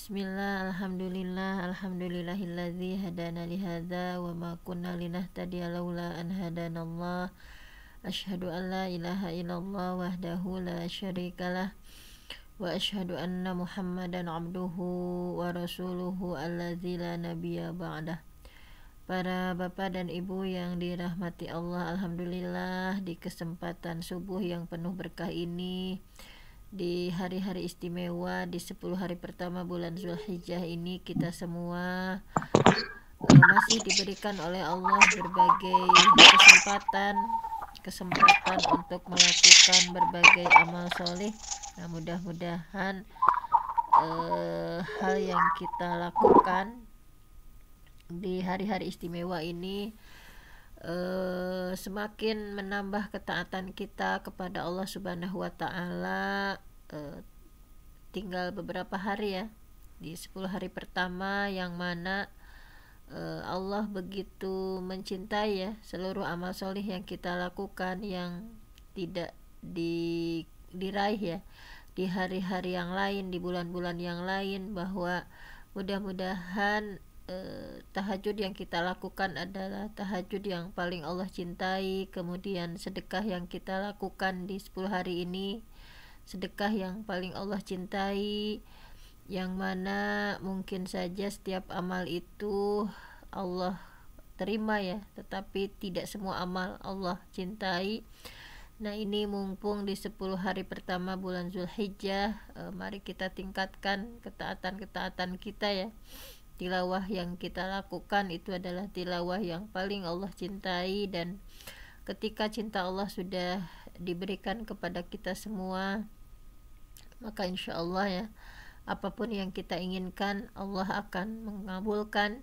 Bismillah, alhamdulillah, alhamdulillahilladzi hadana lihadza wa ma kunna linahtadiya laula an hadanallah. Asyhadu an la ilaha illallah wahdahu la syarikalah wa asyhadu anna Muhammadan abduhu wa rasuluhu alladzi la nabiyya ba'dah. Para bapak dan ibu yang dirahmati Allah, alhamdulillah di kesempatan subuh yang penuh berkah ini, di hari-hari istimewa di 10 hari pertama bulan Zulhijjah ini, kita semua masih diberikan oleh Allah berbagai kesempatan untuk melakukan berbagai amal soleh. Nah, mudah-mudahan hal yang kita lakukan di hari-hari istimewa ini semakin menambah ketaatan kita kepada Allah Subhanahu wa Ta'ala. Tinggal beberapa hari ya, di 10 hari pertama, yang mana Allah begitu mencintai ya seluruh amal soleh yang kita lakukan, yang tidak diraih ya di hari-hari yang lain, di bulan-bulan yang lain, bahwa mudah-mudahan tahajud yang kita lakukan adalah tahajud yang paling Allah cintai. Kemudian sedekah yang kita lakukan di 10 hari ini, sedekah yang paling Allah cintai, yang mana mungkin saja setiap amal itu Allah terima ya, tetapi tidak semua amal Allah cintai. Nah, ini mumpung di 10 hari pertama bulan Zulhijjah, mari kita tingkatkan ketaatan kita ya. Tilawah yang kita lakukan itu adalah tilawah yang paling Allah cintai, dan ketika cinta Allah sudah diberikan kepada kita semua, maka insya Allah ya, apapun yang kita inginkan Allah akan mengabulkan.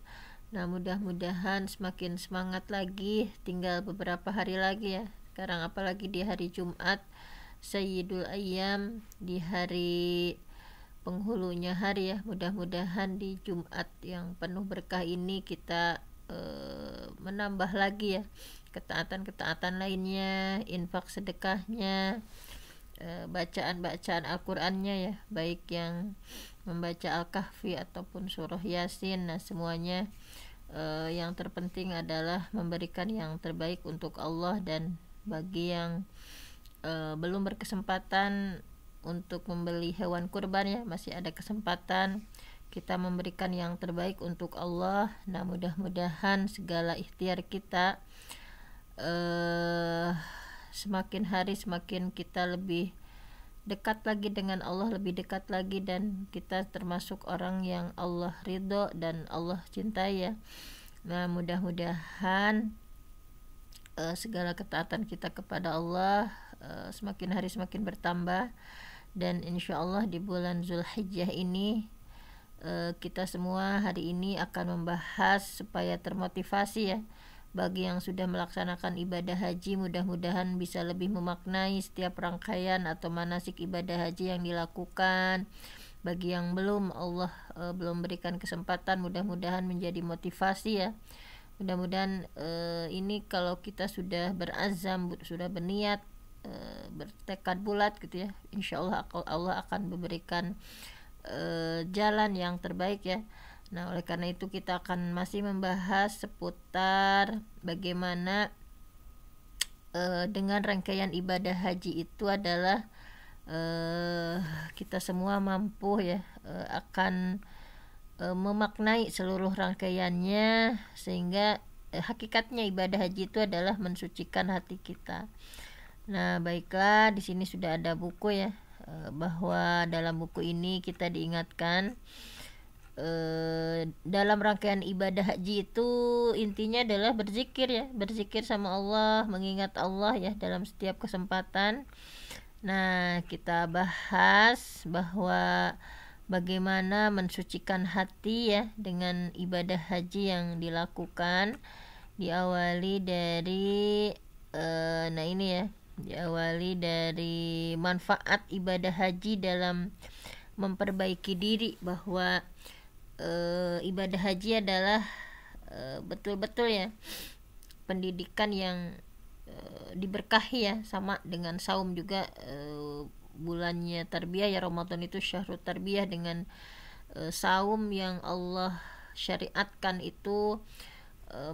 Nah, mudah-mudahan semakin semangat lagi, tinggal beberapa hari lagi ya. Sekarang apalagi di hari Jumat, Sayyidul Ayyam, di hari penghulunya hari ya. Mudah-mudahan di Jumat yang penuh berkah ini kita menambah lagi ya ketaatan-ketaatan lainnya, infak sedekahnya, bacaan-bacaan Al-Qur'annya ya, baik yang membaca Al-Kahfi ataupun surah Yasin. Nah, semuanya yang terpenting adalah memberikan yang terbaik untuk Allah. Dan bagi yang belum berkesempatan untuk membeli hewan kurban ya, masih ada kesempatan kita memberikan yang terbaik untuk Allah. Nah, mudah-mudahan segala ikhtiar kita semakin hari semakin kita lebih dekat lagi dengan Allah, lebih dekat lagi, dan kita termasuk orang yang Allah ridho dan Allah cintai ya. Nah, mudah-mudahan segala ketaatan kita kepada Allah semakin hari semakin bertambah. Dan insya Allah di bulan Zulhijjah ini kita semua hari ini akan membahas supaya termotivasi ya. Bagi yang sudah melaksanakan ibadah haji, mudah-mudahan bisa lebih memaknai setiap rangkaian atau manasik ibadah haji yang dilakukan. Bagi yang belum, Allah belum berikan kesempatan, mudah-mudahan menjadi motivasi ya. Mudah-mudahan ini kalau kita sudah berazam, sudah berniat, bertekad bulat gitu ya, insya Allah Allah akan memberikan jalan yang terbaik ya. Nah, oleh karena itu kita akan masih membahas seputar bagaimana dengan rangkaian ibadah haji itu adalah kita semua mampu ya akan memaknai seluruh rangkaiannya, sehingga hakikatnya ibadah haji itu adalah mensucikan hati kita. Nah, baiklah, di sini sudah ada buku ya, bahwa dalam buku ini kita diingatkan dalam rangkaian ibadah haji itu intinya adalah berzikir ya, berzikir sama Allah, mengingat Allah ya dalam setiap kesempatan. Nah, kita bahas bahwa bagaimana mensucikan hati ya dengan ibadah haji yang dilakukan, diawali dari nah ini ya, diawali dari manfaat ibadah haji dalam memperbaiki diri, bahwa ibadah haji adalah betul-betul ya pendidikan yang diberkahi ya, sama dengan saum juga. Bulannya tarbiyah ya, Ramadan itu syahrul tarbiyah, dengan saum yang Allah syariatkan itu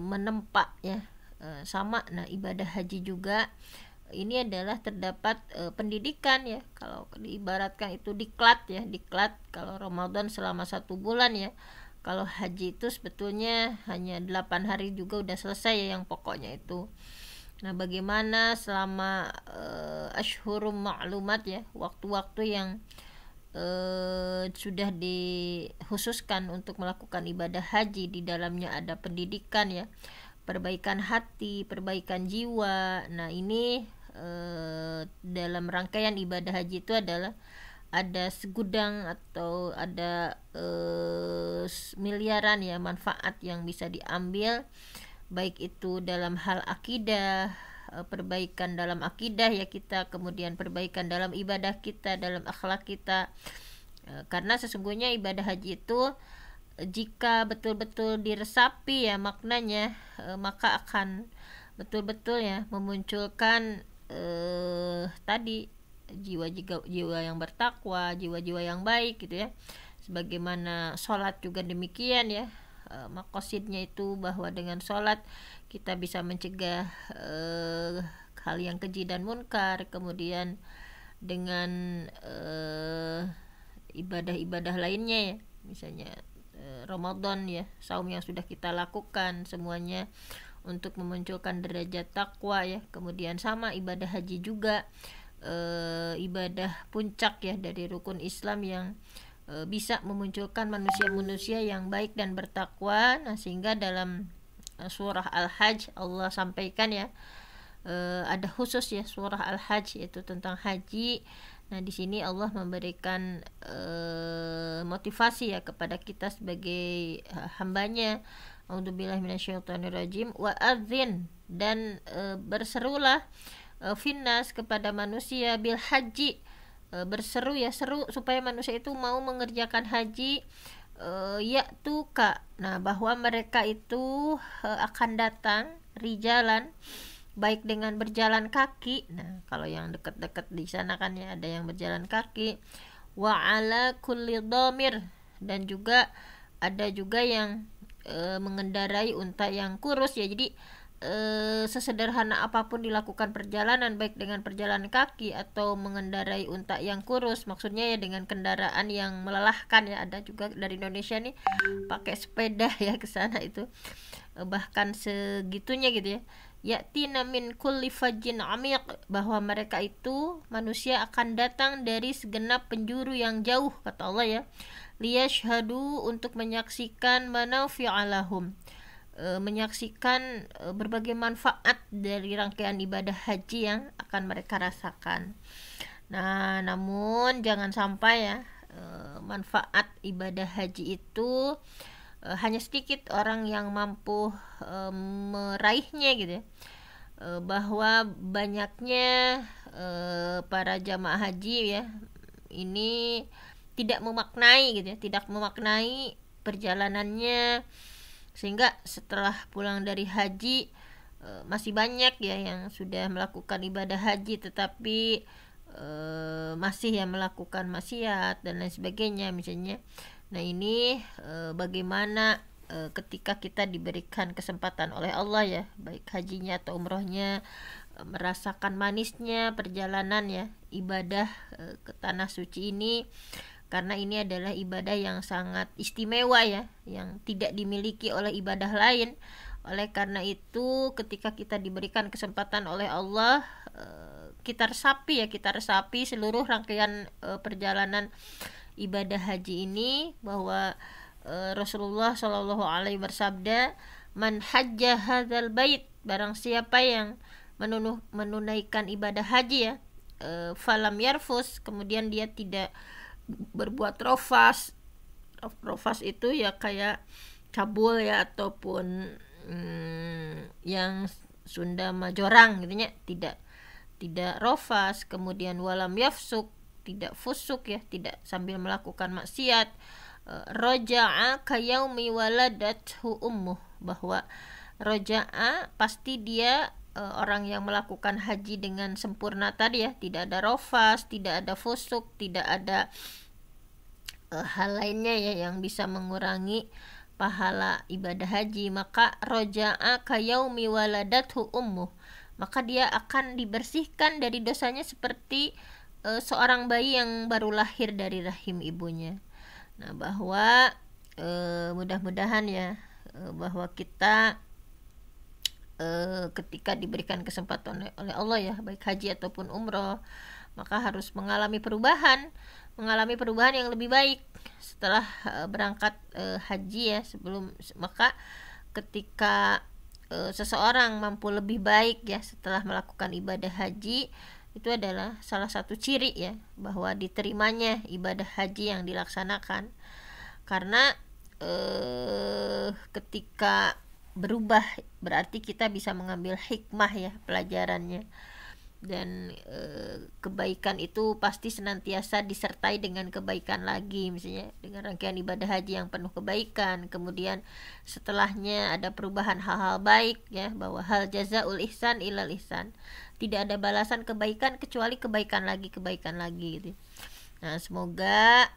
menempa ya, sama. Nah, ibadah haji juga ini adalah terdapat pendidikan ya. Kalau diibaratkan itu diklat ya, diklat kalau Ramadan selama 1 bulan ya. Kalau haji itu sebetulnya hanya 8 hari juga udah selesai ya, yang pokoknya itu. Nah, bagaimana selama ashhurum ma'lumat ya, waktu-waktu yang sudah dikhususkan untuk melakukan ibadah haji, di dalamnya ada pendidikan ya, perbaikan hati, perbaikan jiwa. Nah, ini dalam rangkaian ibadah haji itu adalah ada segudang atau ada miliaran ya manfaat yang bisa diambil, baik itu dalam hal akidah, perbaikan dalam akidah ya kita, kemudian perbaikan dalam ibadah kita, dalam akhlak kita. Karena sesungguhnya ibadah haji itu jika betul-betul diresapi ya maknanya, maka akan betul-betul ya memunculkan tadi jiwa-jiwa yang bertakwa, jiwa-jiwa yang baik gitu ya. Sebagaimana sholat juga demikian ya, makosidnya itu bahwa dengan sholat kita bisa mencegah hal yang keji dan munkar. Kemudian dengan ibadah-ibadah lainnya ya, misalnya Ramadan ya, saum yang sudah kita lakukan semuanya untuk memunculkan derajat takwa ya. Kemudian sama ibadah haji juga ibadah puncak ya dari rukun Islam yang bisa memunculkan manusia-manusia yang baik dan bertakwa. Nah, sehingga dalam surah Al-Hajj Allah sampaikan ya, ada khusus ya surah Al-Hajj yaitu tentang haji. Nah, di sini Allah memberikan motivasi ya kepada kita sebagai hambanya. A'udzubillahi minasyaitonirrajim. Wa adzin, dan berserulah finnas, kepada manusia, bil haji, berseru ya, seru supaya manusia itu mau mengerjakan haji, ya'tuka. Nah, bahwa mereka itu akan datang rijalan, baik dengan berjalan kaki. Nah, kalau yang dekat-dekat di sana kan ya ada yang berjalan kaki, wa ala kulli dhamir, dan juga ada juga yang mengendarai unta yang kurus ya. Jadi sesederhana apapun dilakukan perjalanan, baik dengan perjalanan kaki atau mengendarai unta yang kurus, maksudnya ya dengan kendaraan yang melelahkan ya. Ada juga dari Indonesia nih pakai sepeda ya ke sana itu, bahkan segitunya gitu ya. Ya'tina min kulli fajjin 'amiq, bahwa mereka itu manusia akan datang dari segenap penjuru yang jauh, kata Allah ya. Liyashhadu, untuk menyaksikan manafi'a lahum, menyaksikan berbagai manfaat dari rangkaian ibadah haji yang akan mereka rasakan. Nah, namun jangan sampai ya manfaat ibadah haji itu hanya sedikit orang yang mampu meraihnya gitu ya. Bahwa banyaknya para jamaah haji ya ini tidak memaknai gitu ya, tidak memaknai perjalanannya, sehingga setelah pulang dari haji masih banyak ya yang sudah melakukan ibadah haji tetapi masih ya melakukan maksiat dan lain sebagainya misalnya. Nah, ini bagaimana ketika kita diberikan kesempatan oleh Allah ya, baik hajinya atau umrohnya, merasakan manisnya perjalanan ya ibadah ke tanah suci ini, karena ini adalah ibadah yang sangat istimewa ya, yang tidak dimiliki oleh ibadah lain. Oleh karena itu ketika kita diberikan kesempatan oleh Allah, kita resapi seluruh rangkaian perjalanan ibadah haji ini, bahwa Rasulullah Shallallahu Alaihi bersabda, man hajja hadzal bait, barang siapa yang menunaikan ibadah haji ya, falam yarfus, kemudian dia tidak berbuat rofas. Rofas itu ya kayak cabul ya, ataupun yang Sunda majorang gitu ya, tidak rofas. Kemudian walam yafsuk, tidak fusuk ya, tidak sambil melakukan maksiat. Roja'a kayaumi waladathu ummuh, bahwa roja'a pasti dia orang yang melakukan haji dengan sempurna tadi ya, tidak ada rofas, tidak ada fusuk, tidak ada hal lainnya ya yang bisa mengurangi pahala ibadah haji, maka roja'a kayaumi waladathu ummuh, maka dia akan dibersihkan dari dosanya seperti seorang bayi yang baru lahir dari rahim ibunya. Nah, bahwa mudah-mudahan ya bahwa kita ketika diberikan kesempatan oleh Allah ya, baik haji ataupun umroh, maka harus mengalami perubahan yang lebih baik setelah berangkat haji ya. Maka ketika seseorang mampu lebih baik ya setelah melakukan ibadah haji, itu adalah salah satu ciri ya bahwa diterimanya ibadah haji yang dilaksanakan. Karena ketika berubah berarti kita bisa mengambil hikmah ya, pelajarannya. Dan kebaikan itu pasti senantiasa disertai dengan kebaikan lagi, misalnya dengan rangkaian ibadah haji yang penuh kebaikan, kemudian setelahnya ada perubahan hal-hal baik ya, bahwa hal jazaul ihsan ilal ihsan, tidak ada balasan kebaikan kecuali kebaikan lagi gitu. Nah, semoga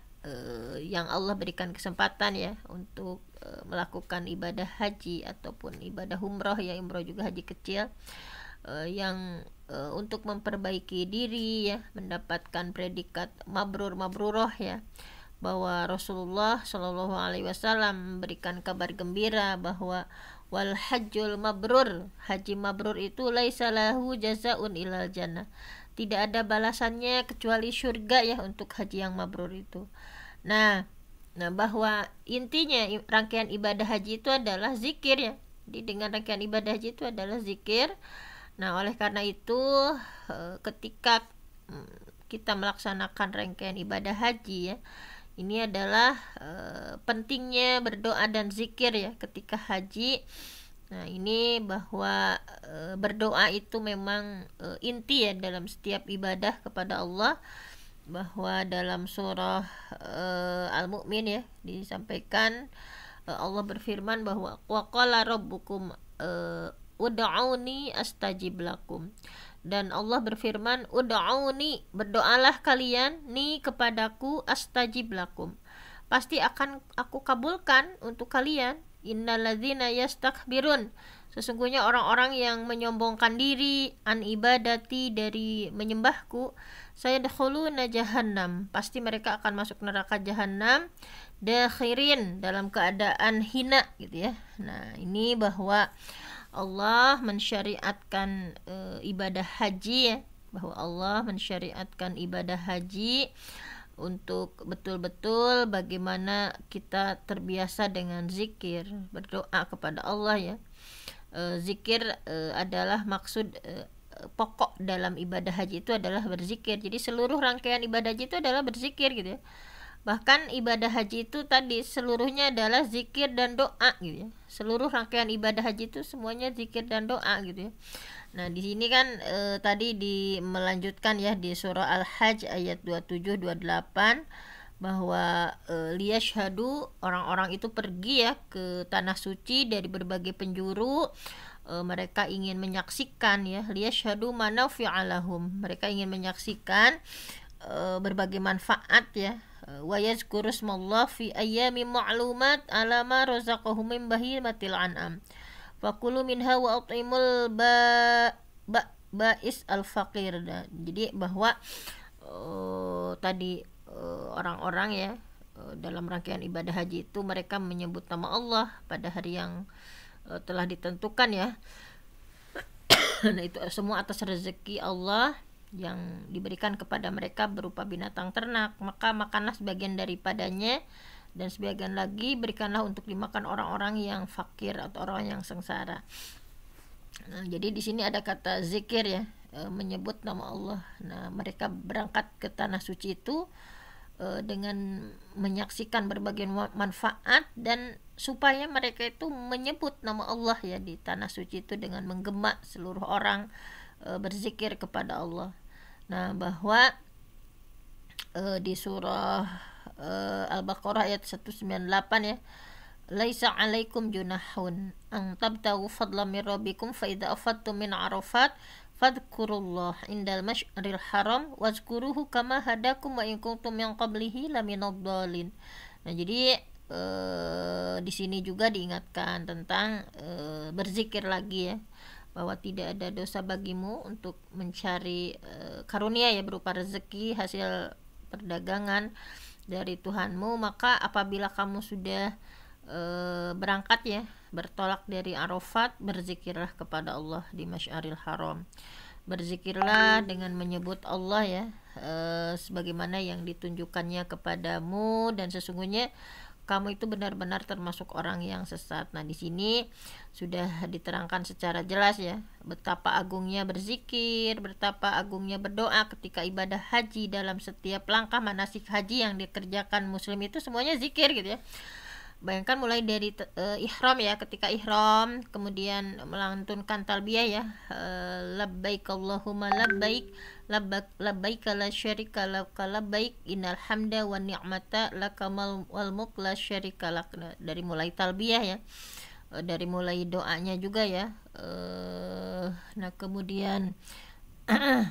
yang Allah berikan kesempatan ya untuk melakukan ibadah haji ataupun ibadah umroh ya, umroh juga haji kecil, yang untuk memperbaiki diri ya, mendapatkan predikat mabruroh ya, bahwa Rasulullah Shallallahu Alaihi Wasallam memberikan kabar gembira bahwa wal hajjul mabrur, haji mabrur itu laisa lahu jazaun ilal jannah, tidak ada balasannya kecuali surga ya untuk haji yang mabrur itu. Nah, bahwa intinya rangkaian ibadah haji itu adalah zikir ya. Jadi dengan rangkaian ibadah haji itu adalah zikir. Nah, oleh karena itu ketika kita melaksanakan rangkaian ibadah haji ya, ini adalah pentingnya berdoa dan zikir ya ketika haji. Nah, ini bahwa berdoa itu memang inti ya dalam setiap ibadah kepada Allah, bahwa dalam surah Al-Mu'min ya disampaikan Allah berfirman bahwa waqala rabbukum ud'auni astajib lakum, dan Allah berfirman ud'auni, berdoalah kalian ni kepadaku, astajib lakum, pasti akan aku kabulkan untuk kalian. Innalladzina yastakbirun, sesungguhnya orang-orang yang menyombongkan diri an ibadati, dari menyembahku, sayadkhuluna jahannam, pasti mereka akan masuk neraka jahannam, dakhirin, dalam keadaan hina gitu ya. Nah, ini bahwa Allah mensyariatkan ibadah haji ya, bahwa Allah mensyariatkan ibadah haji untuk betul-betul bagaimana kita terbiasa dengan zikir, berdoa kepada Allah ya. Zikir adalah maksud pokok dalam ibadah haji itu adalah berzikir. Jadi seluruh rangkaian ibadah haji itu adalah berzikir gitu ya. Bahkan ibadah haji itu tadi seluruhnya adalah zikir dan doa gitu ya. Seluruh rangkaian ibadah haji itu semuanya zikir dan doa gitu ya. Nah, di sini kan tadi melanjutkan ya di surah Al-Hajj ayat 27 28 bahwa liyashhadu, orang-orang itu pergi ya ke tanah suci dari berbagai penjuru, mereka ingin menyaksikan ya, liyashhadu manafi'alahum, mereka ingin menyaksikan berbagai manfaat ya, wa yazkuru smallah fi ayyamin ma'lumat ala ma razaqahum min bahimatil an'am fakulu minha wa at'imul ba'is al-faqir. Jadi bahwa tadi orang-orang ya dalam rangkaian ibadah haji itu mereka menyebut nama Allah pada hari yang telah ditentukan ya. Nah, itu semua atas rezeki Allah yang diberikan kepada mereka berupa binatang ternak, maka makanlah sebagian daripadanya dan sebagian lagi berikanlah untuk dimakan orang-orang yang fakir atau orang yang sengsara. Nah, jadi di sini ada kata zikir ya, menyebut nama Allah. Nah, mereka berangkat ke tanah suci itu dengan menyaksikan berbagai manfaat, dan supaya mereka itu menyebut nama Allah ya di tanah suci itu dengan menggema seluruh orang berzikir kepada Allah. Nah, bahwa di surah Al-Baqarah ayat 198 ya, laisa alaikum junahun ang tabtagu fadlan min rabbikum fa idza afattum min arafat fadhkurullah indal masy'aril haram wazkuruhu kama hadakum wa in kuntum min qablihi laminadh dhalin. Nah, jadi di sini juga diingatkan tentang berzikir lagi ya, bahwa tidak ada dosa bagimu untuk mencari karunia ya, berupa rezeki hasil perdagangan dari Tuhanmu. Maka apabila kamu sudah berangkat ya, bertolak dari Arafat, berzikirlah kepada Allah di Masy'aril Haram. Berzikirlah dengan menyebut Allah ya, sebagaimana yang ditunjukkannya kepadamu, dan sesungguhnya kamu itu benar-benar termasuk orang yang sesat. Nah, di sini sudah diterangkan secara jelas ya, betapa agungnya berzikir, betapa agungnya berdoa ketika ibadah haji. Dalam setiap langkah manasik haji yang dikerjakan muslim itu semuanya zikir gitu ya. Bayangkan mulai dari ihram ya, ketika ihram kemudian melantunkan talbiyah ya, labbaik Allahumma labbaik labbaik la syarika laka labbaik innal hamda wan ni'mata lakamal wal mulk la syarika lak. Dari mulai talbiyah ya, dari mulai doanya juga ya, nah kemudian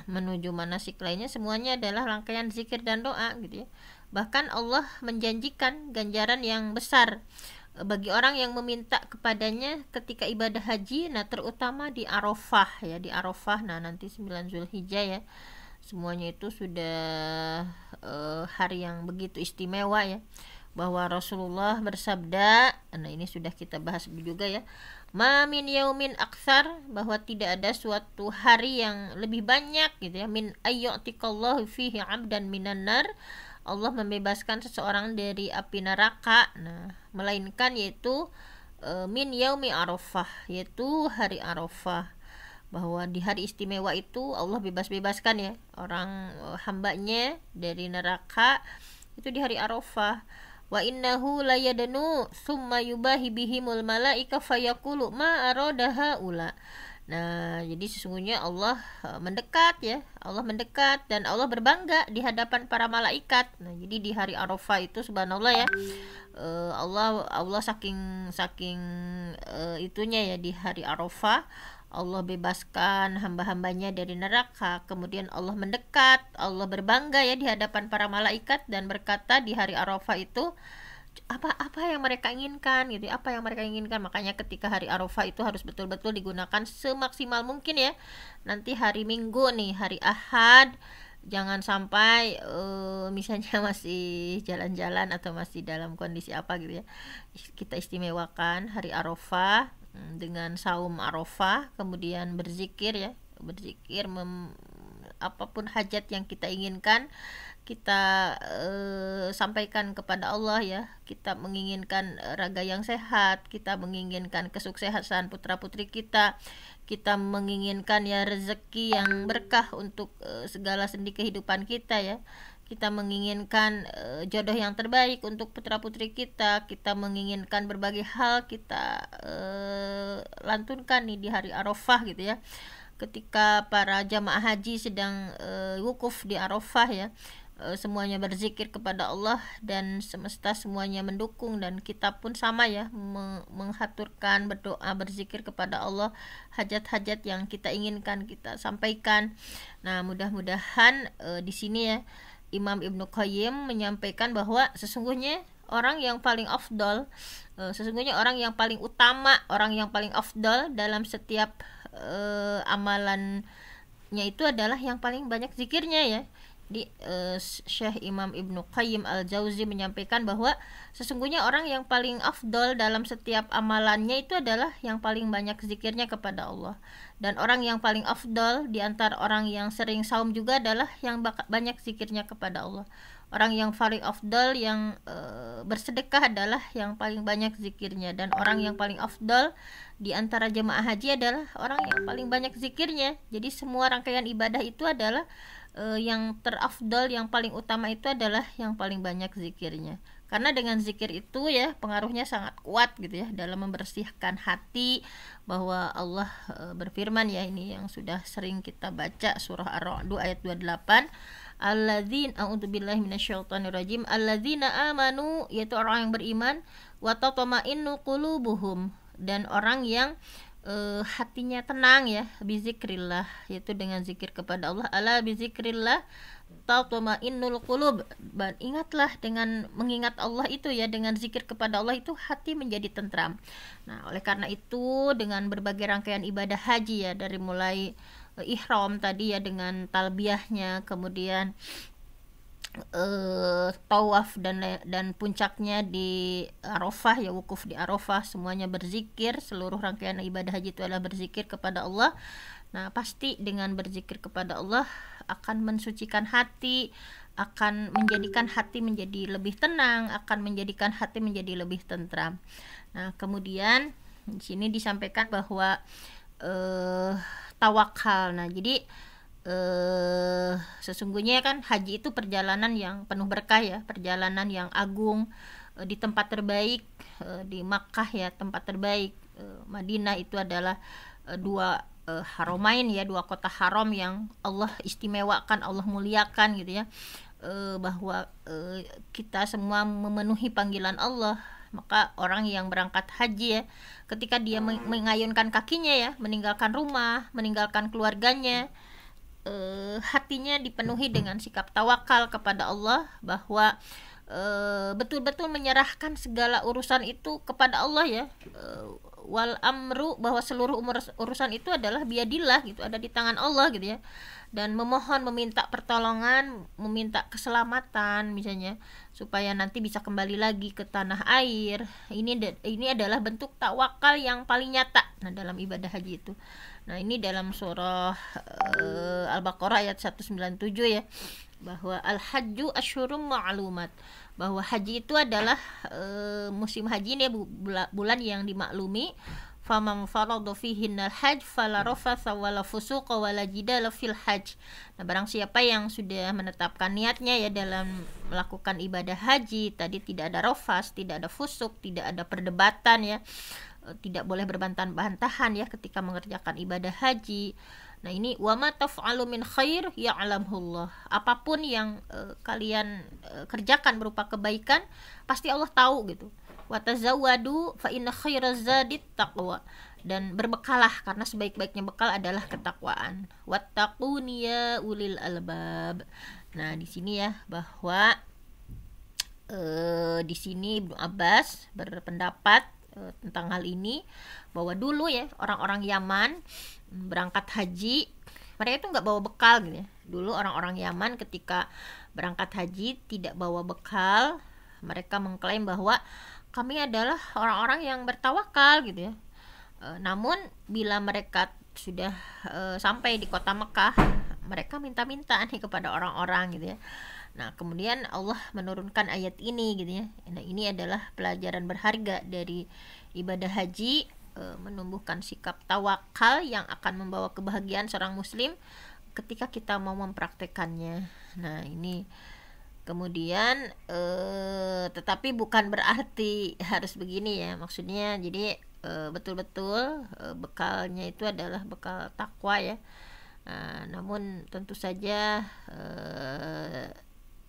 menuju manasik lainnya semuanya adalah rangkaian zikir dan doa gitu ya. Bahkan Allah menjanjikan ganjaran yang besar bagi orang yang meminta kepadanya ketika ibadah haji. Nah, terutama di Arafah ya, di Arafah. Nah, nanti 9 Zulhijjah ya. Semuanya itu sudah hari yang begitu istimewa ya, bahwa Rasulullah bersabda, nah ini sudah kita bahas juga ya, ma min yaumin aktsar, bahwa tidak ada suatu hari yang lebih banyak gitu ya, min ayyatikallahu fihi 'abdan minan nar, Allah membebaskan seseorang dari api neraka. Nah, melainkan yaitu min yaumi Arafah, yaitu hari Arafah, bahwa di hari istimewa itu Allah bebas-bebaskan ya orang hambanya dari neraka itu di hari Arafah. Wa innahu layadnu summa yubahi bihimul malaika fayaqulu ma aradaha ula. Nah, jadi sesungguhnya Allah mendekat ya, Allah mendekat dan Allah berbangga di hadapan para malaikat. Nah, jadi di hari Arafah itu subhanallah ya, Allah saking itunya ya, di hari Arafah Allah bebaskan hamba-hambanya dari neraka, kemudian Allah mendekat, Allah berbangga ya di hadapan para malaikat dan berkata di hari Arafah itu apa yang mereka inginkan gitu, apa yang mereka inginkan. Makanya ketika hari Arafah itu harus betul-betul digunakan semaksimal mungkin ya. Nanti hari Minggu nih, hari Ahad, jangan sampai misalnya masih jalan-jalan atau masih dalam kondisi apa gitu ya, kita istimewakan hari Arafah dengan saum Arafah, kemudian berzikir ya, berzikir apapun hajat yang kita inginkan kita sampaikan kepada Allah ya. Kita menginginkan raga yang sehat, kita menginginkan kesuksesan putra-putri kita menginginkan ya rezeki yang berkah untuk segala sendi kehidupan kita ya. Kita menginginkan jodoh yang terbaik untuk putra-putri kita menginginkan berbagai hal kita lantunkan nih di hari Arafah gitu ya. Ketika para jamaah haji sedang wukuf di Arafah ya, semuanya berzikir kepada Allah dan semesta semuanya mendukung, dan kita pun sama ya, menghaturkan, berdoa, berzikir kepada Allah, hajat-hajat yang kita inginkan kita sampaikan. Nah, mudah-mudahan di sini ya Imam Ibnu Qayyim menyampaikan bahwa sesungguhnya orang yang paling afdal, sesungguhnya orang yang paling utama, orang yang paling afdal dalam setiap amalannya itu adalah yang paling banyak zikirnya ya. Di Syekh Imam Ibnu Qayyim Al-Jauzi menyampaikan bahwa sesungguhnya orang yang paling afdol dalam setiap amalannya itu adalah yang paling banyak zikirnya kepada Allah. Dan orang yang paling afdol di antara orang yang sering saum juga adalah yang banyak zikirnya kepada Allah. Orang yang paling afdol yang bersedekah adalah yang paling banyak zikirnya. Dan orang yang paling afdol di antara jemaah haji adalah orang yang paling banyak zikirnya. Jadi semua rangkaian ibadah itu adalah yang terafdol, yang paling utama itu adalah yang paling banyak zikirnya. Karena dengan zikir itu ya pengaruhnya sangat kuat gitu ya dalam membersihkan hati, bahwa Allah berfirman ya, ini yang sudah sering kita baca, surah Ar-Ra'd ayat 28, alladzina a'udzubillahi minasyaitonirrajim alladzina amanu, yaitu orang yang beriman, wa tatma'innu qulubuhum, dan orang yang hatinya tenang ya, bizikrillah, yaitu dengan zikir kepada Allah. Ala bizikrillah tatmainnul qulub. Ingatlah, dengan mengingat Allah itu ya, dengan zikir kepada Allah itu hati menjadi tentram. Nah, oleh karena itu dengan berbagai rangkaian ibadah haji ya, dari mulai ihram tadi ya dengan talbiyahnya, kemudian tawaf dan puncaknya di Arafah ya, wukuf di Arafah, semuanya berzikir. Seluruh rangkaian ibadah haji itu adalah berzikir kepada Allah. Nah, pasti dengan berzikir kepada Allah akan mensucikan hati, akan menjadikan hati menjadi lebih tenang, akan menjadikan hati menjadi lebih tentram. Nah, kemudian di sini disampaikan bahwa tawakal. Nah, jadi sesungguhnya kan haji itu perjalanan yang penuh berkah ya, perjalanan yang agung, di tempat terbaik, di Makkah ya, tempat terbaik. Madinah itu adalah dua haromain ya, dua kota haram yang Allah istimewakan, Allah muliakan gitu ya. Bahwa kita semua memenuhi panggilan Allah, maka orang yang berangkat haji ya, ketika dia mengayunkan kakinya ya, meninggalkan rumah, meninggalkan keluarganya, hatinya dipenuhi dengan sikap tawakal kepada Allah, bahwa betul-betul menyerahkan segala urusan itu kepada Allah ya. Wal amru, bahwa seluruh urusan itu adalah biadillah gitu, ada di tangan Allah gitu ya. Dan memohon, meminta pertolongan, meminta keselamatan misalnya, supaya nanti bisa kembali lagi ke tanah air. Ini adalah bentuk tawakal yang paling nyata nah dalam ibadah haji itu. Nah, ini dalam surah Al-Baqarah ayat 197 ya, bahwa al-hajju asyhurum ma'lumat, bahwa haji itu adalah musim haji ini bulan yang dimaklumi. Faman farada fihinnal hajj fala rafatha wala fusuqa wala jidala fil hajj. Nah, barang siapa yang sudah menetapkan niatnya ya dalam melakukan ibadah haji, tadi tidak ada rafas, tidak ada fusuk, tidak ada perdebatan ya, tidak boleh berbantah-bantahan ya ketika mengerjakan ibadah haji. Nah, ini wa ma taf'alu min khair ya'lamullah. Apapun yang kalian kerjakan berupa kebaikan, pasti Allah tahu gitu. Wa tazawwadu fa inna khairaz zadit taqwa. Dan berbekalah, karena sebaik-baiknya bekal adalah ketakwaan. Wattaquni ya ulil albab. Nah, di sini ya, bahwa di sini Ibnu Abbas berpendapat tentang hal ini, bahwa dulu ya orang-orang Yaman berangkat haji, mereka itu nggak bawa bekal gitu ya. Dulu orang-orang Yaman ketika berangkat haji tidak bawa bekal, mereka mengklaim bahwa kami adalah orang-orang yang bertawakal gitu ya. Namun bila mereka sudah sampai di kota Mekah, mereka minta-minta nih kepada orang-orang gitu ya. Nah, kemudian Allah menurunkan ayat ini gitu ya. Nah, ini adalah pelajaran berharga dari ibadah haji, menumbuhkan sikap tawakal yang akan membawa kebahagiaan seorang muslim ketika kita mau mempraktekannya. Nah, ini kemudian tetapi bukan berarti harus begini ya, maksudnya jadi betul-betul bekalnya itu adalah bekal takwa ya. Namun tentu saja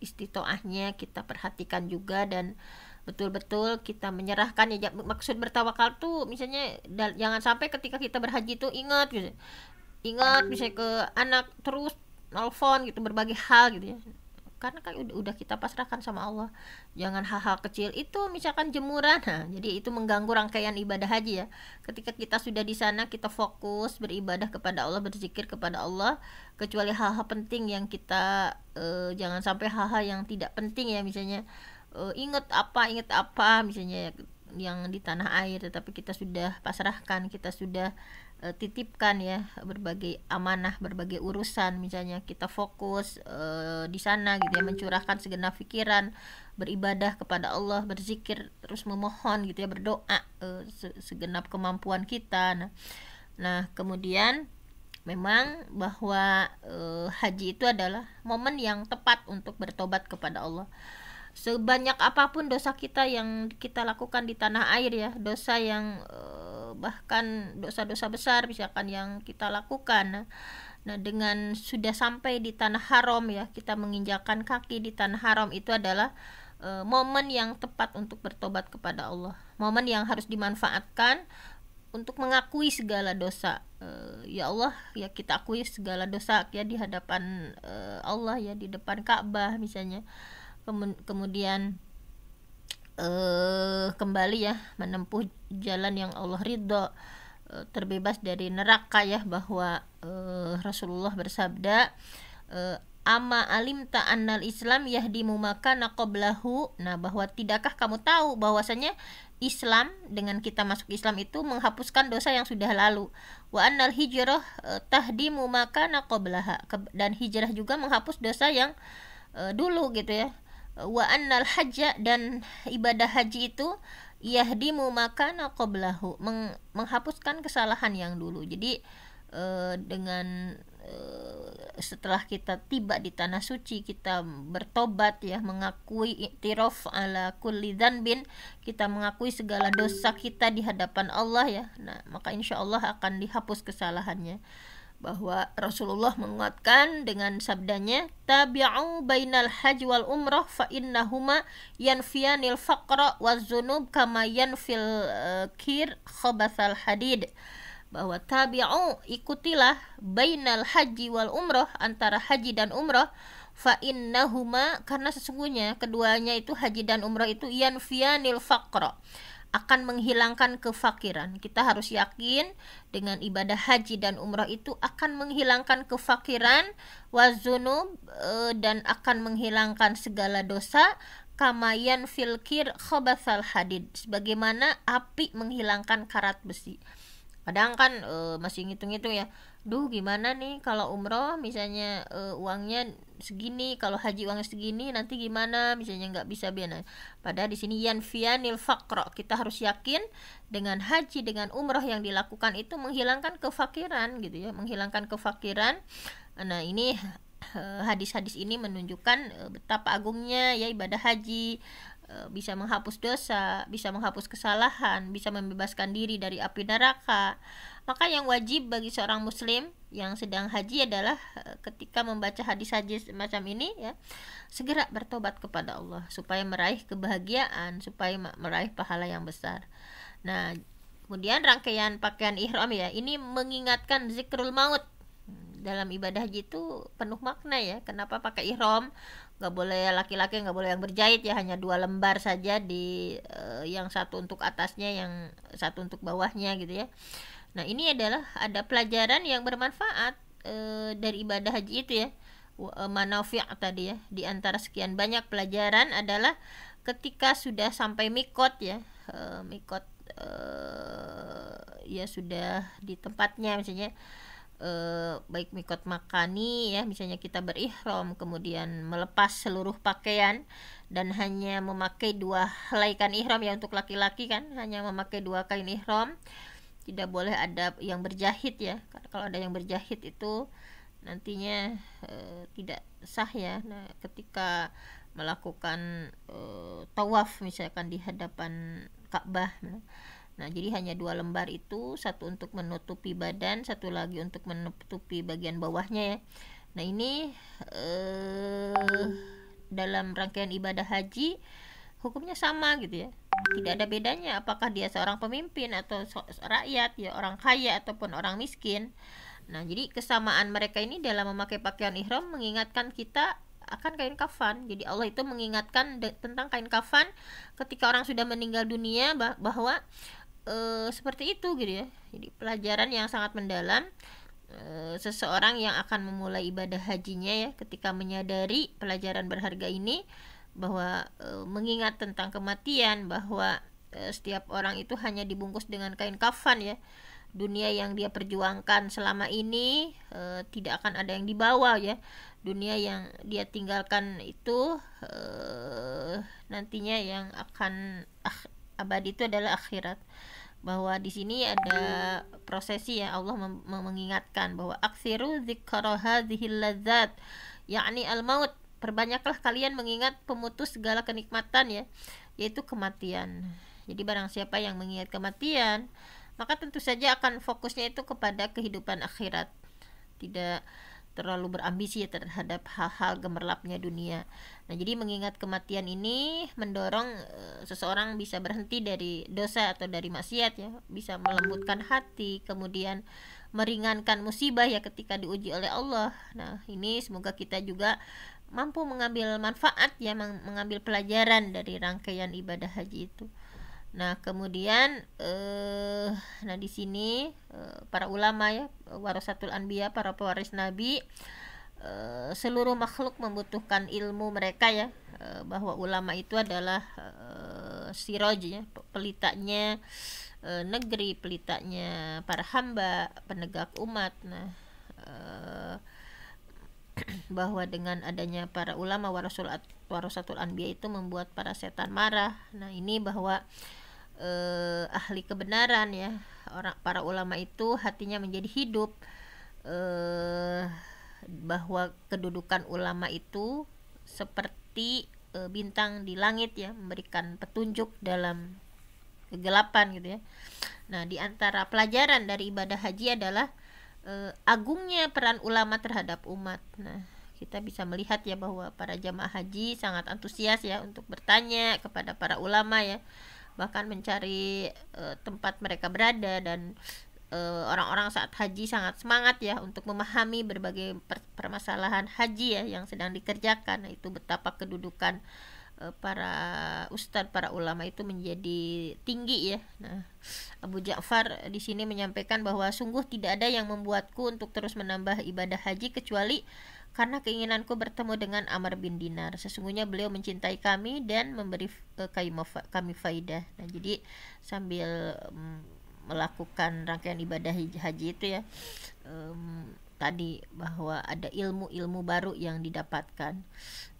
istitoahnya kita perhatikan juga, dan betul-betul kita menyerahkan ya. Maksud bertawakal tuh misalnya jangan sampai ketika kita berhaji tuh ingat gitu, misalnya ke anak terus nelfon gitu, berbagai hal gitu ya, karena kan udah kita pasrahkan sama Allah. Jangan hal-hal kecil itu, misalkan jemuran, nah jadi itu mengganggu rangkaian ibadah haji ya. Ketika kita sudah di sana, kita fokus beribadah kepada Allah, berzikir kepada Allah, kecuali hal-hal penting yang kita jangan sampai hal-hal yang tidak penting ya, misalnya ingat apa misalnya yang di tanah air, tetapi kita sudah pasrahkan, kita sudah titipkan ya berbagai amanah, berbagai urusan, misalnya kita fokus di sana gitu ya, mencurahkan segenap pikiran, beribadah kepada Allah, berzikir, terus memohon gitu ya, berdoa segenap kemampuan kita. Nah kemudian memang bahwa haji itu adalah momen yang tepat untuk bertobat kepada Allah. Sebanyak apapun dosa kita yang kita lakukan di tanah air ya, dosa yang bahkan dosa-dosa besar misalkan yang kita lakukan, nah dengan sudah sampai di tanah haram ya, kita menginjakan kaki di tanah haram, itu adalah momen yang tepat untuk bertobat kepada Allah, momen yang harus dimanfaatkan untuk mengakui segala dosa. Ya Allah, ya kita akui segala dosa ya di hadapan Allah ya, di depan Ka'bah misalnya. Kemudian kembali ya menempuh jalan yang Allah ridho, terbebas dari neraka ya, bahwa Rasulullah bersabda, ama alimta annal Islam yahdimu makana qablahu. Nah, bahwa tidakkah kamu tahu bahwasanya Islam, dengan kita masuk Islam itu menghapuskan dosa yang sudah lalu. Wa annal hijrah tahdimu makana qablaha, dan hijrah juga menghapus dosa yang dulu gitu ya. Wa annal hajja, dan ibadah haji itu yahdimu makana qablahu, menghapuskan kesalahan yang dulu. Jadi dengan setelah kita tiba di tanah suci, kita bertobat ya, mengakui i'tiraf ala kulli dzanbin, kita mengakui segala dosa kita di hadapan Allah ya. Nah, maka insya Allah akan dihapus kesalahannya. Bahwa Rasulullah menguatkan dengan sabdanya, tabi'u bainal hajj wal umrah fa innahuma yanfiyanil faqra waz zunub kama yanfil kir khabathal hadid. Bahwa tabi'u, ikutilah, bainal haji wal umrah, antara haji dan umrah, fa innahuma, karena sesungguhnya keduanya itu, haji dan umrah itu, yanfiyanil faqra, akan menghilangkan kefakiran. Kita harus yakin dengan ibadah haji dan umrah itu akan menghilangkan kefakiran, wazunub, dan akan menghilangkan segala dosa, kamayan filkir khobathal hadid, sebagaimana api menghilangkan karat besi. Kadang kan masih ngitung-ngitung ya, duh gimana nih kalau umroh misalnya uangnya segini, kalau haji uangnya segini, nanti gimana misalnya nggak bisa biar. Padahal di sini yanfiyanil faqra, kita harus yakin dengan haji dengan umroh yang dilakukan itu menghilangkan kefakiran gitu ya, menghilangkan kefakiran. Nah, ini hadis-hadis ini menunjukkan betapa agungnya ya ibadah haji, bisa menghapus dosa, bisa menghapus kesalahan, bisa membebaskan diri dari api neraka. Maka yang wajib bagi seorang muslim yang sedang haji adalah ketika membaca hadis-hadis semacam ini ya, segera bertobat kepada Allah supaya meraih kebahagiaan, supaya meraih pahala yang besar. Nah, kemudian rangkaian pakaian ihram ya, ini mengingatkan zikrul maut. Dalam ibadah haji itu penuh makna ya. Kenapa pakai ihram? Nggak boleh laki-laki, nggak boleh yang berjahit ya, hanya 2 lembar saja, di yang satu untuk atasnya, yang satu untuk bawahnya gitu ya. Nah, ini adalah ada pelajaran yang bermanfaat dari ibadah haji itu ya, manafi' tadi ya. Di antara sekian banyak pelajaran adalah ketika sudah sampai mikot ya, mikot ya sudah di tempatnya misalnya, baik mikot makani ya, misalnya kita berihram kemudian melepas seluruh pakaian dan hanya memakai 2 helaikan ihram ya, untuk laki-laki kan hanya memakai 2 kain ihram, tidak boleh ada yang berjahit ya, karena kalau ada yang berjahit itu nantinya tidak sah ya. Nah, ketika melakukan tawaf misalkan di hadapan Ka'bah, nah jadi hanya 2 lembar itu, satu untuk menutupi badan, satu lagi untuk menutupi bagian bawahnya ya. Nah, ini dalam rangkaian ibadah haji hukumnya sama gitu ya, tidak ada bedanya apakah dia seorang pemimpin atau rakyat ya, orang kaya ataupun orang miskin. Nah, jadi kesamaan mereka ini dalam memakai pakaian ihram mengingatkan kita akan kain kafan. Jadi Allah itu mengingatkan tentang kain kafan ketika orang sudah meninggal dunia, bahwa seperti itu gitu ya. Jadi pelajaran yang sangat mendalam. Seseorang yang akan memulai ibadah hajinya ya, ketika menyadari pelajaran berharga ini, bahwa mengingat tentang kematian, bahwa setiap orang itu hanya dibungkus dengan kain kafan ya. Dunia yang dia perjuangkan selama ini tidak akan ada yang dibawa ya. Dunia yang dia tinggalkan itu nantinya yang akan abadi itu adalah akhirat. Bahwa di sini ada prosesi ya, Allah mengingatkan bahwa aksiru dzikra hadzihil ladzat, yakni al-maut, perbanyaklah kalian mengingat pemutus segala kenikmatan ya, yaitu kematian. Jadi barang siapa yang mengingat kematian, maka tentu saja akan fokusnya itu kepada kehidupan akhirat. terlalu berambisi terhadap hal-hal gemerlapnya dunia. Nah, jadi mengingat kematian ini mendorong seseorang bisa berhenti dari dosa atau dari maksiat ya, bisa melembutkan hati, kemudian meringankan musibah ya ketika diuji oleh Allah. Nah, ini semoga kita juga mampu mengambil manfaat ya, mengambil pelajaran dari rangkaian ibadah haji itu. Nah, kemudian nah di sini para ulama ya, warasatul anbiya, para pewaris nabi, seluruh makhluk membutuhkan ilmu mereka ya, bahwa ulama itu adalah siroj ya, pelitanya negeri, pelitanya para hamba, penegak umat. Nah, bahwa dengan adanya para ulama warasatul anbiya itu membuat para setan marah. Nah, ini bahwa ahli kebenaran ya, para ulama itu hatinya menjadi hidup, bahwa kedudukan ulama itu seperti bintang di langit ya, memberikan petunjuk dalam kegelapan gitu ya. Nah, di antara pelajaran dari ibadah haji adalah agungnya peran ulama terhadap umat. Nah, kita bisa melihat ya bahwa para jamaah haji sangat antusias ya untuk bertanya kepada para ulama ya, bahkan mencari tempat mereka berada, dan orang-orang saat haji sangat semangat ya untuk memahami berbagai permasalahan haji ya yang sedang dikerjakan. Nah, itu betapa kedudukan para ustadz, para ulama itu menjadi tinggi ya. Nah, Abu Ja'far di sini menyampaikan bahwa sungguh tidak ada yang membuatku untuk terus menambah ibadah haji kecuali karena keinginanku bertemu dengan Amr bin Dinar. Sesungguhnya beliau mencintai kami dan memberi kami faidah. Nah, jadi sambil melakukan rangkaian ibadah haji itu ya, tadi bahwa ada ilmu-ilmu baru yang didapatkan.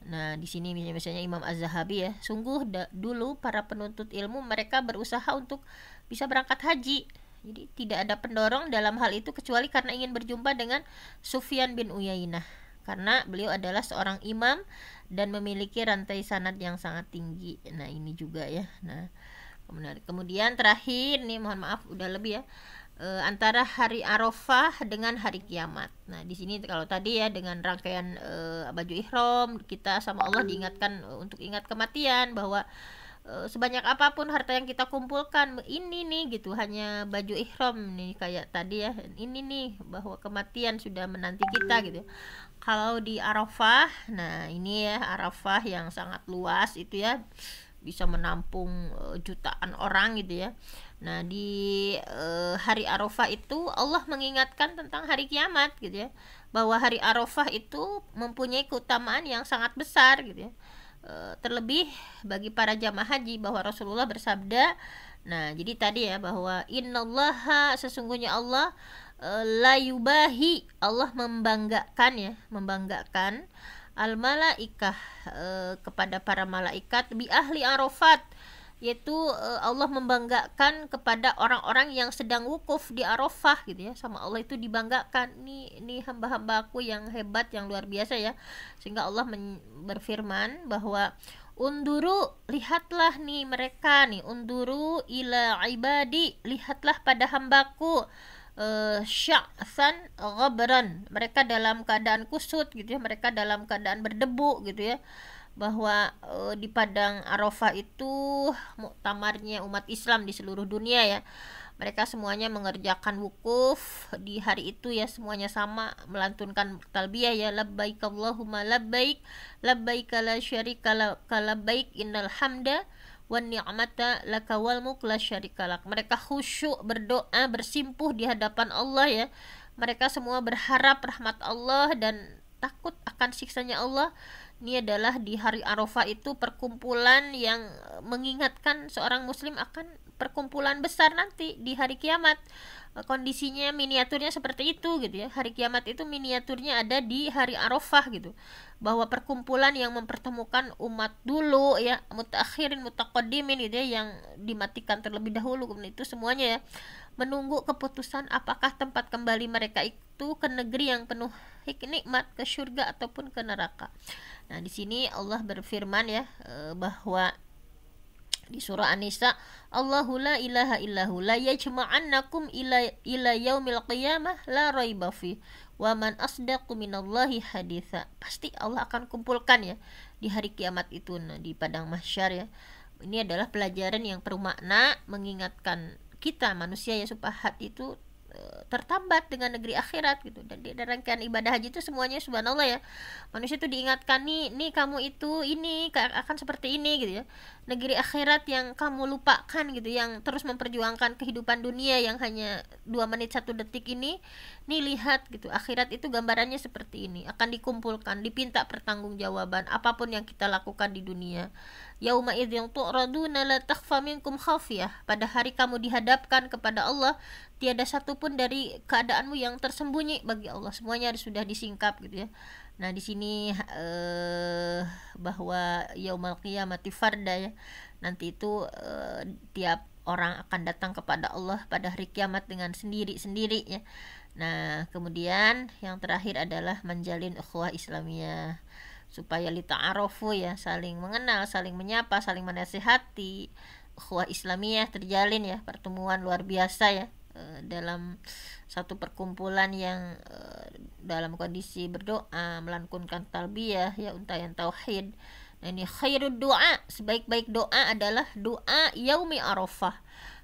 Nah, di sini misalnya Imam Az-Zahabi ya, sungguh dulu para penuntut ilmu mereka berusaha untuk bisa berangkat haji. Jadi tidak ada pendorong dalam hal itu kecuali karena ingin berjumpa dengan Sufyan bin Uyainah, karena beliau adalah seorang imam dan memiliki rantai sanad yang sangat tinggi. Nah, ini juga ya. Nah, kemudian terakhir nih, mohon maaf udah lebih ya, antara hari Arafah dengan hari kiamat. Nah, di sini kalau tadi ya dengan rangkaian baju ihram, kita sama Allah diingatkan untuk ingat kematian, bahwa sebanyak apapun harta yang kita kumpulkan, ini nih gitu, hanya baju ihram nih kayak tadi ya, ini nih bahwa kematian sudah menanti kita gitu. Kalau di Arafah, nah ini ya Arafah yang sangat luas itu ya, bisa menampung jutaan orang gitu ya. Nah, di hari Arafah itu Allah mengingatkan tentang hari kiamat gitu ya, bahwa hari Arafah itu mempunyai keutamaan yang sangat besar gitu ya. Terlebih bagi para jamaah haji, bahwa Rasulullah bersabda, nah jadi tadi ya, bahwa innallaha, sesungguhnya Allah, la yubahi, Allah membanggakan ya, membanggakan al malaikah, kepada para malaikat, bi ahli Arafat, yaitu Allah membanggakan kepada orang-orang yang sedang wukuf di Arafah gitu ya, sama Allah itu dibanggakan, ini hamba-hambaku yang hebat, yang luar biasa ya. Sehingga Allah berfirman bahwa unduru, lihatlah nih mereka nih, unduru ila ibadi, lihatlah pada hambaku, sya'san ghabran, mereka dalam keadaan kusut gitu ya, mereka dalam keadaan berdebu gitu ya. Bahwa di padang Arafah itu muktamarnya umat Islam di seluruh dunia ya, mereka semuanya mengerjakan wukuf di hari itu ya, semuanya sama melantunkan talbiyah ya, labbaik Allahumma labbaik, labbaik la syarika laka labbaik, innal hamda wan ni'mata laka wal mulk la syarika lak. Mereka khusyuk berdoa, bersimpuh di hadapan Allah ya, mereka semua berharap rahmat Allah dan takut akan siksanya Allah. Ini adalah di hari Arafah itu perkumpulan yang mengingatkan seorang muslim akan perkumpulan besar nanti di hari kiamat. Kondisinya miniaturnya seperti itu gitu ya. Hari kiamat itu miniaturnya ada di hari Arafah gitu. Bahwa perkumpulan yang mempertemukan umat dulu ya, mutakhirin mutaqaddimin gitu ya, yang dimatikan terlebih dahulu, kemudian itu semuanya ya menunggu keputusan apakah tempat kembali mereka itu ke negeri yang penuh nikmat, ke surga ataupun ke neraka. Nah, di sini Allah berfirman ya, bahwa di surah An-Nisa, Allahu la ilaha illahu la yajma'annakum ila yaumil qiyamah la raiba fi. Wa man asdaqu minallahi haditha. Pasti Allah akan kumpulkan ya di hari kiamat itu, nah, di padang mahsyar ya. Ini adalah pelajaran yang bermakna mengingatkan kita manusia ya supaya hati itu tertambat dengan negeri akhirat gitu. Dan di rangkaian ibadah haji itu semuanya subhanallah ya, manusia itu diingatkan nih kamu itu ini akan seperti ini gitu ya, negeri akhirat yang kamu lupakan gitu, yang terus memperjuangkan kehidupan dunia yang hanya 2 menit 1 detik ini, nih lihat gitu, akhirat itu gambarannya seperti ini, akan dikumpulkan, dipinta pertanggungjawaban apapun yang kita lakukan di dunia. Yauma idzin tu'raduna la takhfa minkum khafiyah. Pada hari kamu dihadapkan kepada Allah, tiada satupun dari keadaanmu yang tersembunyi bagi Allah, semuanya sudah disingkap gitu ya. Nah di sini bahwa yaumal qiyamati farda ya, nanti itu tiap orang akan datang kepada Allah pada hari kiamat dengan sendiri-sendiri ya. Nah kemudian yang terakhir adalah menjalin ukhuwah Islamiyah, supaya lita'arofu ya, saling mengenal, saling menyapa, saling menasihati. Ukhuwah Islamiyah terjalin ya, pertemuan luar biasa ya, dalam satu perkumpulan yang dalam kondisi berdoa, melantunkan talbiyah ya, untayan tauhid. Nah ini khairud doa, sebaik-baik doa adalah doa yaumi arafah.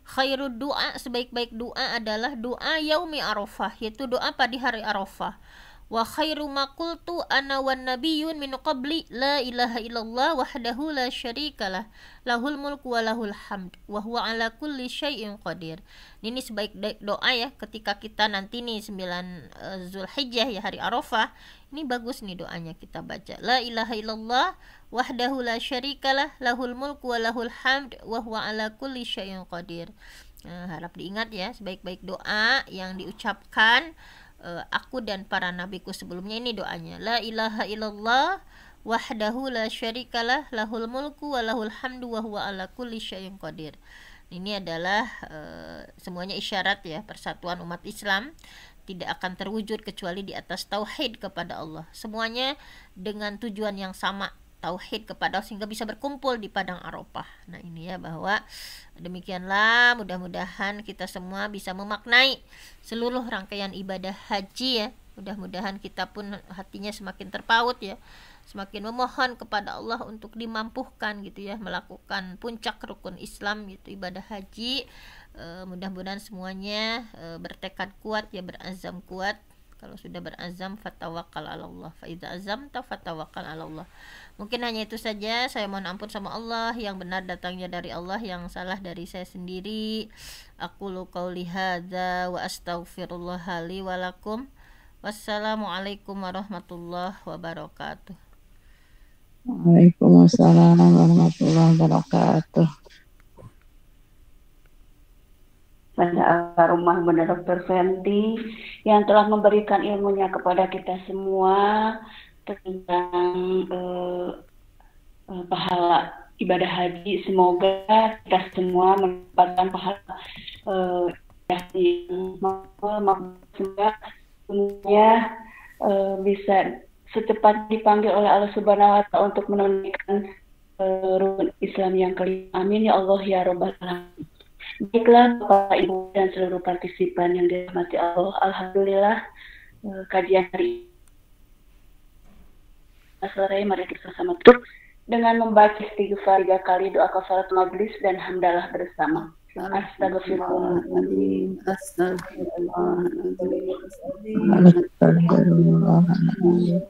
Khairud doa, sebaik-baik doa adalah doa yaumi arafah, yaitu doa pada hari Arafah. Wa khairu ma qultu ana wan nabiyyun min qabli la ilaha illallah wahdahu la syarikalah lahul mulku wa lahul hamd wa huwa ala kulli syai'in qadir. Ini sebaik doa ya ketika kita nanti nih 9 Zulhijjah ya, hari Arafah. Ini bagus nih doanya kita baca. La ilaha illallah wahdahu la syarikalah lahul mulku wa lahul hamd wa huwa ala kulli syai'in qadir. Nah, harap diingat ya, sebaik-baik doa yang diucapkan aku dan para nabiku sebelumnya, ini doanya, la ilaha illallah wahdahu la syarikalah lahul mulku wa lahul hamdu wa huwa ala kulli syai'in qadir. Ini adalah semuanya isyarat ya, persatuan umat Islam tidak akan terwujud kecuali di atas tauhid kepada Allah, semuanya dengan tujuan yang sama, tauhid kepada Allah, sehingga bisa berkumpul di padang Arafah. Nah ini ya, bahwa demikianlah mudah-mudahan kita semua bisa memaknai seluruh rangkaian ibadah haji ya. Mudah-mudahan kita pun hatinya semakin terpaut ya, semakin memohon kepada Allah untuk dimampuhkan gitu ya, melakukan puncak rukun Islam gitu, ibadah haji. Mudah-mudahan semuanya bertekad kuat ya, berazam kuat. Kalau sudah berazam, fatawakkal 'ala Allah. Fa idza azamta fatawakkal 'ala Allah. Mungkin hanya itu saja. Saya mohon ampun sama Allah, yang benar datangnya dari Allah, yang salah dari saya sendiri. Aqulu qauli hadza wa astaghfirullah li wa lakum. Wassalamualaikum warahmatullahi wabarakatuh. Waalaikumsalam warahmatullahi wabarakatuh. Pada Almarhumah Bunda Dr. Fenty yang telah memberikan ilmunya kepada kita semua tentang pahala ibadah haji. Semoga kita semua mendapatkan pahala yang semoga semuanya bisa secepat dipanggil oleh Allah Subhanahu wa Ta'ala untuk menunaikan rukun Islam yang kelima. Amin ya Allah ya Rabbal Alamin. Baiklah Bapak Ibu dan seluruh partisipan yang dirahmati Allah, alhamdulillah kajian hari sore mari kita sama tutup dengan membaca istighfar 3 kali, doa kafarat majlis dan hamdalah bersama. Astagfirullahaladzim. Astagfirullahaladzim.